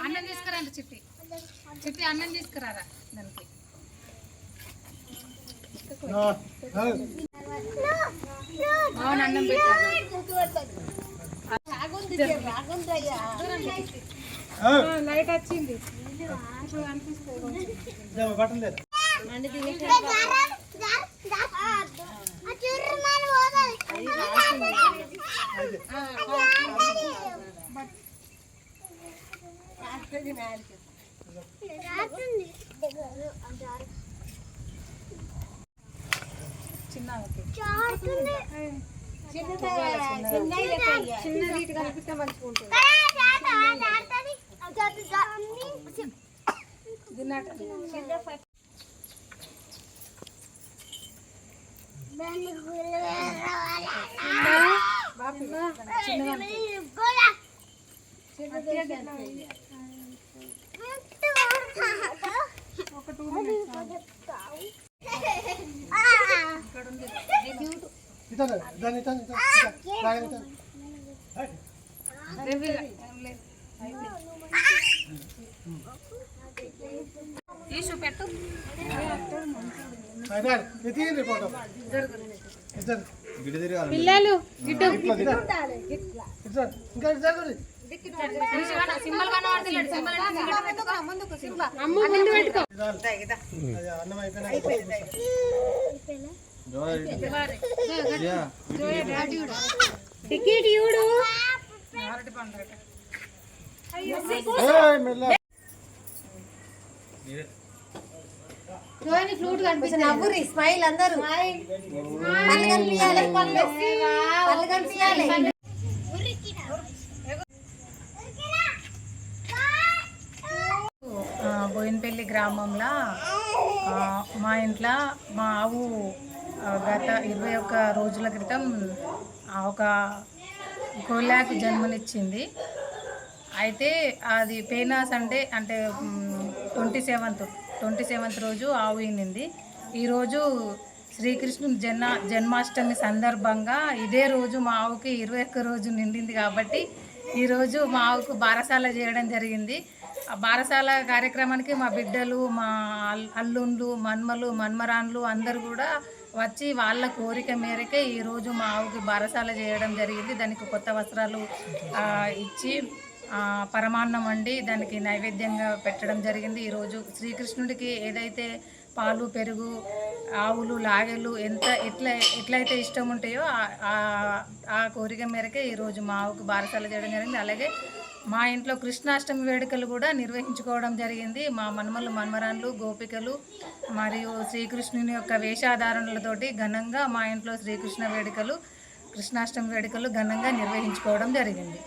అన్నం తీసుకురండి చిట్టి చిట్టి అన్నం తీసుకురారా దానికి అవును అన్నం పెట్టాలి లైట్ వచ్చింది చిన్న రీతి కలిపితే మంచిగా ఉంటుంది తీసు పెట్టు పిల్లలు సింబల్ కనబడతలేడు ముందు పెట్టుకో టికెట్ చూడు ఫ్లూట్ కనిపిస్తుంది నవ్వురి స్మైల్ అందరూ బోయినపల్లి గ్రామంలో మా ఇంట్లో మా ఆవు గత 21 రోజుల క్రితం ఒక కోళ్ళకు జన్మనిచ్చింది. అయితే అది పేనాస్ అంటే 27th రోజు ఆవు ఈనింది. ఈరోజు శ్రీకృష్ణుని జన్మాష్టమి సందర్భంగా ఇదే రోజు మా ఆవుకి 21 రోజు నిండింది. కాబట్టి ఈరోజు మా ఆవుకు బారసాల చేయడం జరిగింది. ఆ బారసాల కార్యక్రమానికి మా బిడ్డలు, మా అల్లుండ్లు, మన్మలు, మన్మరాన్లు అందరూ కూడా వచ్చి వాళ్ళ కోరిక మేరకే ఈరోజు మా ఆవుకి బారసాల చేయడం జరిగింది. దానికి కొత్త వస్త్రాలు ఇచ్చి పరమాన్నం వండి దానికి నైవేద్యంగా పెట్టడం జరిగింది. ఈరోజు శ్రీకృష్ణుడికి ఏదైతే పాలు, పెరుగు, ఆవులు, లాగెలు ఎట్లయితే ఇష్టం ఉంటాయో ఆ కోరిక మేరకే ఈరోజు మా ఆవుకు బారసాల చేయడం జరిగింది. అలాగే మా ఇంట్లో కృష్ణాష్టమి వేడుకలు కూడా నిర్వహించుకోవడం జరిగింది. మా మన్మలు, మన్మరాన్లు, గోపికలు మరియు శ్రీకృష్ణుని యొక్క వేషాధారణలతోటి ఘనంగా మా ఇంట్లో కృష్ణాష్టమి వేడుకలు ఘనంగా నిర్వహించుకోవడం జరిగింది.